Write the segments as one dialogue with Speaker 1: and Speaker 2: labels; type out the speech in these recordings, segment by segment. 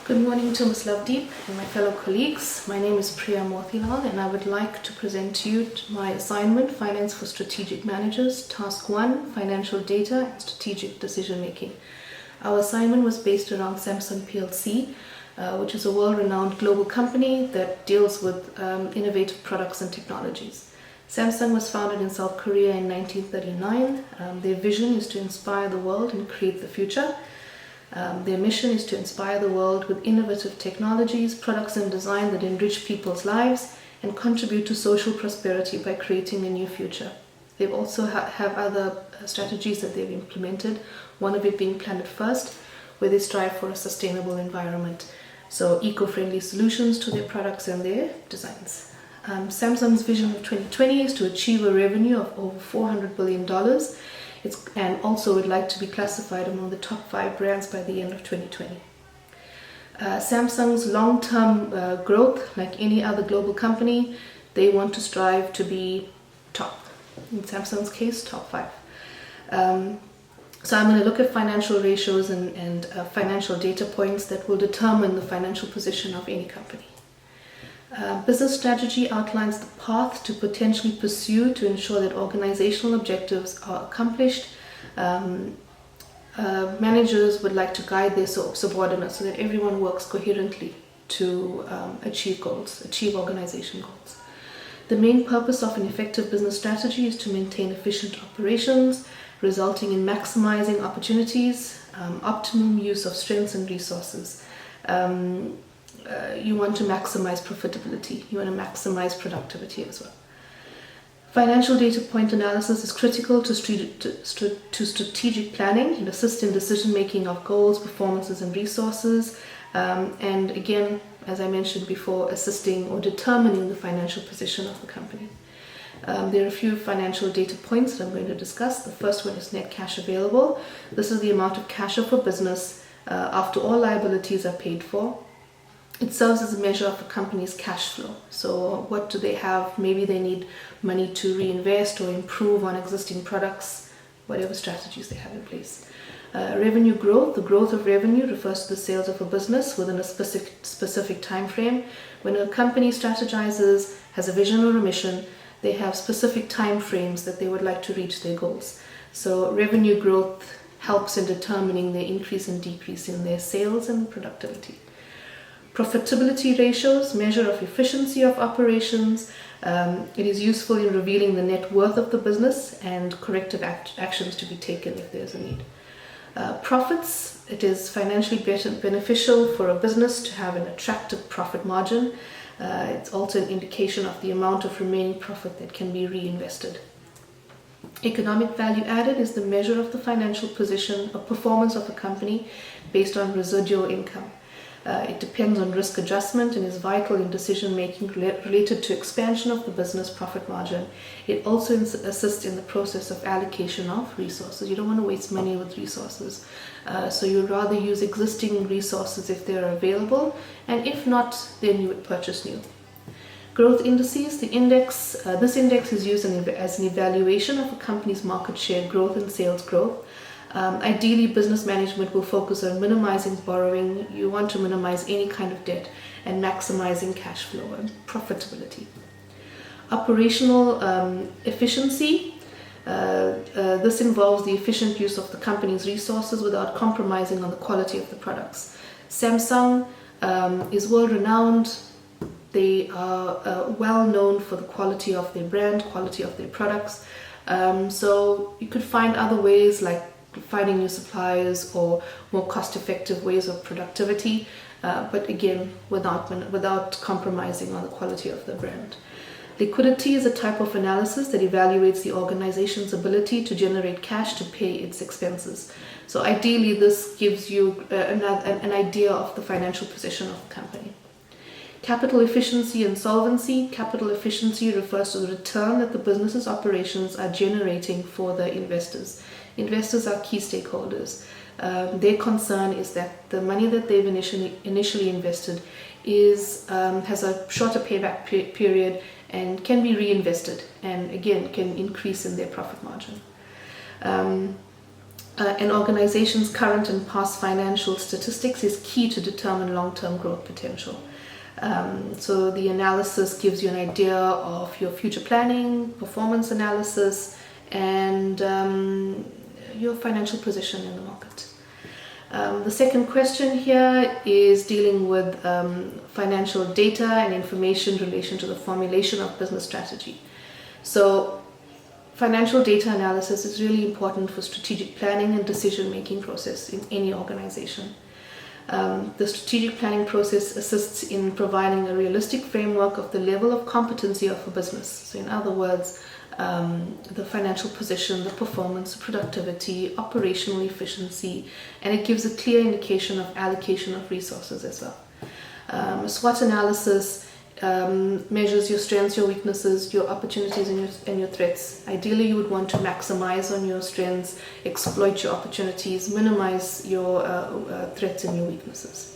Speaker 1: Good morning to Ms. Lovedeep and my fellow colleagues. My name is Priya Motilal and I would like to present to you my assignment, Finance for Strategic Managers, Task 1, Financial Data and Strategic Decision Making. Our assignment was based around Samsung PLC, which is a world-renowned global company that deals with innovative products and technologies. Samsung was founded in South Korea in 1939. Their vision is to inspire the world and create the future. Their mission is to inspire the world with innovative technologies, products and design that enrich people's lives and contribute to social prosperity by creating a new future. They also have other strategies that they've implemented, one of it being Planet First, where they strive for a sustainable environment. So eco-friendly solutions to their products and their designs. Samsung's vision of 2020 is to achieve a revenue of over $400 billion. And also would like to be classified among the top 5 brands by the end of 2020. Samsung's long-term growth, like any other global company, they want to strive to be top. In Samsung's case, top 5. So I'm going to look at financial ratios and financial data points that will determine the financial position of any company. Business strategy outlines the path to potentially pursue to ensure that organizational objectives are accomplished. Managers would like to guide their subordinates so that everyone works coherently to achieve organization goals. The main purpose of an effective business strategy is to maintain efficient operations, resulting in maximizing opportunities, optimum use of strengths and resources. You want to maximize profitability. You want to maximize productivity as well. Financial data point analysis is critical to strategic planning and assist in decision making of goals, performances, and resources. And again, as I mentioned before, assisting or determining the financial position of the company. There are a few financial data points that I'm going to discuss. The first one is net cash available. This is the amount of cash of a business after all liabilities are paid for. It serves as a measure of a company's cash flow. So what do they have? Maybe they need money to reinvest or improve on existing products, whatever strategies they have in place. Revenue growth. The growth of revenue refers to the sales of a business within a specific time frame. When a company strategizes, has a vision or a mission, they have specific time frames that they would like to reach their goals. So revenue growth helps in determining the increase and decrease in their sales and productivity. Profitability ratios, measure of efficiency of operations. It is useful in revealing the net worth of the business and corrective actions to be taken if there's a need. Profits, it is financially beneficial for a business to have an attractive profit margin. It's also an indication of the amount of remaining profit that can be reinvested. Economic value added is the measure of the financial position or performance of a company based on residual income. It depends on risk adjustment and is vital in decision making related to expansion of the business profit margin. It also assists in the process of allocation of resources. You don't want to waste money with resources. So you'd rather use existing resources if they're available, and if not, then you would purchase new. Growth indices, this index is used as an evaluation of a company's market share growth and sales growth. Ideally, business management will focus on minimizing borrowing. You want to minimize any kind of debt and maximizing cash flow and profitability. Operational efficiency. This involves the efficient use of the company's resources without compromising on the quality of the products. Samsung is world-renowned. They are well known for the quality of their brand, quality of their products. So you could find other ways like finding new suppliers or more cost-effective ways of productivity, but again, without compromising on the quality of the brand. Liquidity is a type of analysis that evaluates the organization's ability to generate cash to pay its expenses. So ideally, this gives you an idea of the financial position of the company. Capital efficiency and solvency. Capital efficiency refers to the return that the business's operations are generating for the investors. Investors are key stakeholders. Their concern is that the money that they've initially invested has a shorter payback period and can be reinvested, and again can increase in their profit margin. An organization's current and past financial statistics is key to determine long-term growth potential. So the analysis gives you an idea of your future planning, performance analysis, and your financial position in the market. The second question here is dealing with financial data and information in relation to the formulation of business strategy. So financial data analysis is really important for strategic planning and decision-making process in any organization. The strategic planning process assists in providing a realistic framework of the level of competency of a business. So in other words, the financial position, the performance, productivity, operational efficiency, and it gives a clear indication of allocation of resources as well. A SWOT analysis measures your strengths, your weaknesses, your opportunities, and your threats. Ideally, you would want to maximize on your strengths, exploit your opportunities, minimize your threats and your weaknesses.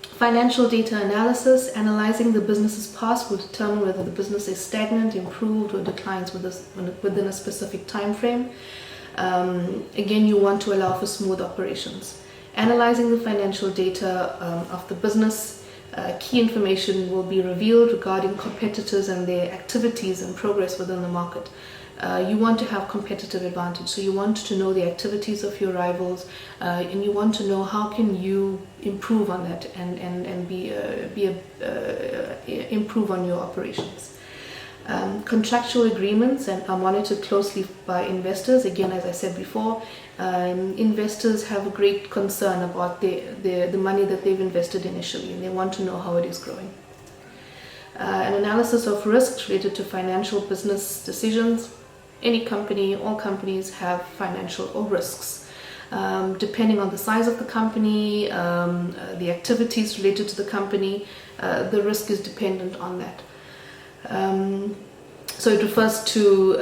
Speaker 1: Financial data analysis, analyzing the business's past will determine whether the business is stagnant, improved, or declines within a specific time frame. Again, you want to allow for smooth operations. Analyzing the financial data of the business, key information will be revealed regarding competitors and their activities and progress within the market. You want to have competitive advantage, so you want to know the activities of your rivals, and you want to know how can you improve on that and improve on your operations. Contractual agreements are monitored closely by investors. Again, as I said before, investors have a great concern about the money that they've invested initially, and they want to know how it is growing. An analysis of risks related to financial business decisions. Any company, all companies have financial or risks. Depending on the size of the company, the activities related to the company, the risk is dependent on that. So it refers to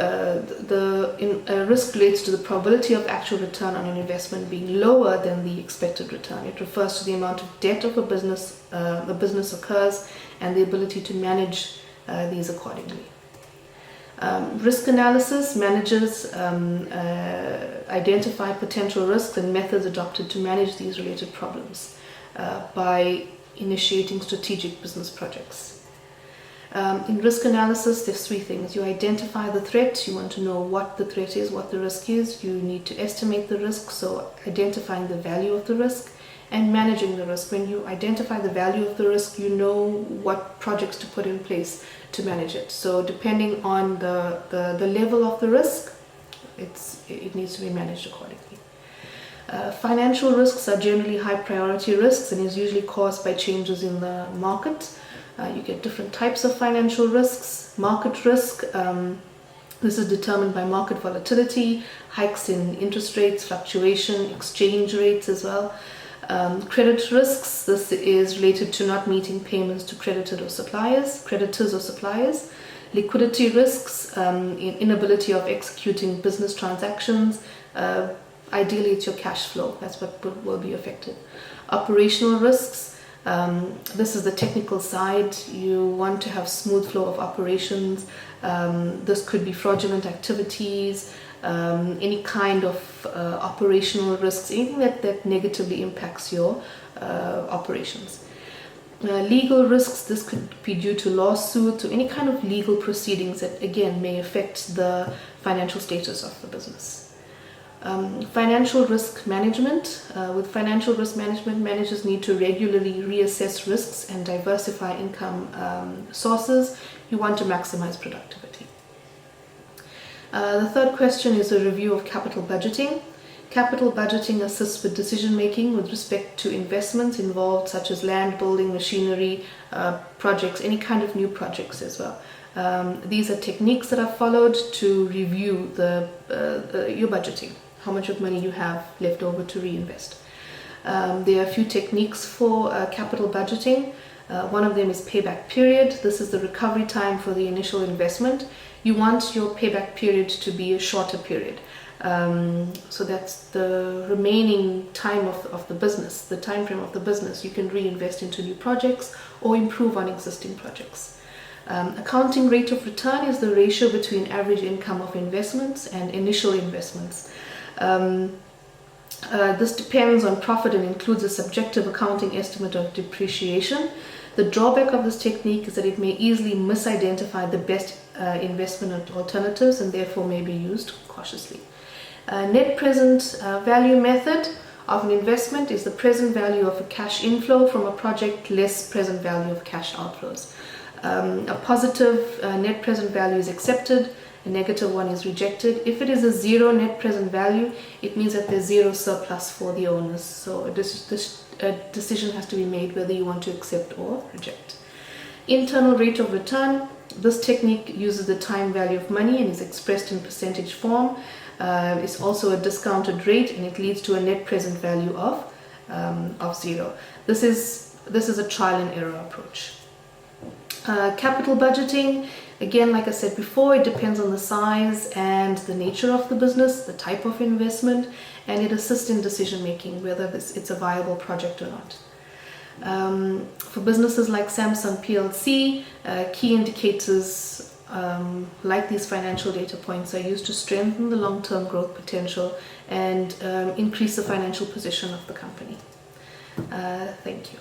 Speaker 1: risk relates to the probability of actual return on an investment being lower than the expected return. It refers to the amount of debt of a business occurs and the ability to manage these accordingly. Risk analysis, managers identify potential risks and methods adopted to manage these related problems by initiating strategic business projects. In risk analysis, there's three things. You identify the threat. You want to know what the threat is, what the risk is. You need to estimate the risk, so identifying the value of the risk and managing the risk. When you identify the value of the risk, you know what projects to put in place to manage it. So depending on the level of the risk, it needs to be managed accordingly. Financial risks are generally high priority risks and is usually caused by changes in the market. You get different types of financial risks. Market risk, this is determined by market volatility, hikes in interest rates, fluctuation, exchange rates as well. Credit risks, this is related to not meeting payments to creditors or suppliers. Liquidity risks, inability of executing business transactions. Ideally, it's your cash flow. That's what will be affected. Operational risks, this is the technical side. You want to have smooth flow of operations. This could be fraudulent activities, any kind of operational risks, anything that negatively impacts your operations. Legal risks, this could be due to lawsuits or any kind of legal proceedings that again may affect the financial status of the business. Financial risk management. With financial risk management, managers need to regularly reassess risks and diversify income sources. You want to maximize productivity. The third question is a review of capital budgeting. Capital budgeting assists with decision making with respect to investments involved, such as land, building, machinery, projects, any kind of new projects as well. These are techniques that are followed to review your budgeting, how much of money you have left over to reinvest. There are a few techniques for capital budgeting. One of them is payback period. This is the recovery time for the initial investment. You want your payback period to be a shorter period. So that's the remaining time of the business, the time frame of the business. You can reinvest into new projects or improve on existing projects. Accounting rate of return is the ratio between average income of investments and initial investments. This depends on profit and includes a subjective accounting estimate of depreciation. The drawback of this technique is that it may easily misidentify the best investment alternatives and therefore may be used cautiously. Net present value method of an investment is the present value of a cash inflow from a project less present value of cash outflows. A positive net present value is accepted, a negative one is rejected. If it is a zero net present value, it means that there's zero surplus for the owners. So this decision has to be made whether you want to accept or reject. Internal rate of return. This technique uses the time value of money and is expressed in percentage form. It's also a discounted rate and it leads to a net present value of zero. This is a trial and error approach. Capital budgeting, again, like I said before, it depends on the size and the nature of the business, the type of investment, and it assists in decision making whether it's a viable project or not. For businesses like Samsung PLC, key indicators like these financial data points are used to strengthen the long-term growth potential and increase the financial position of the company. Thank you.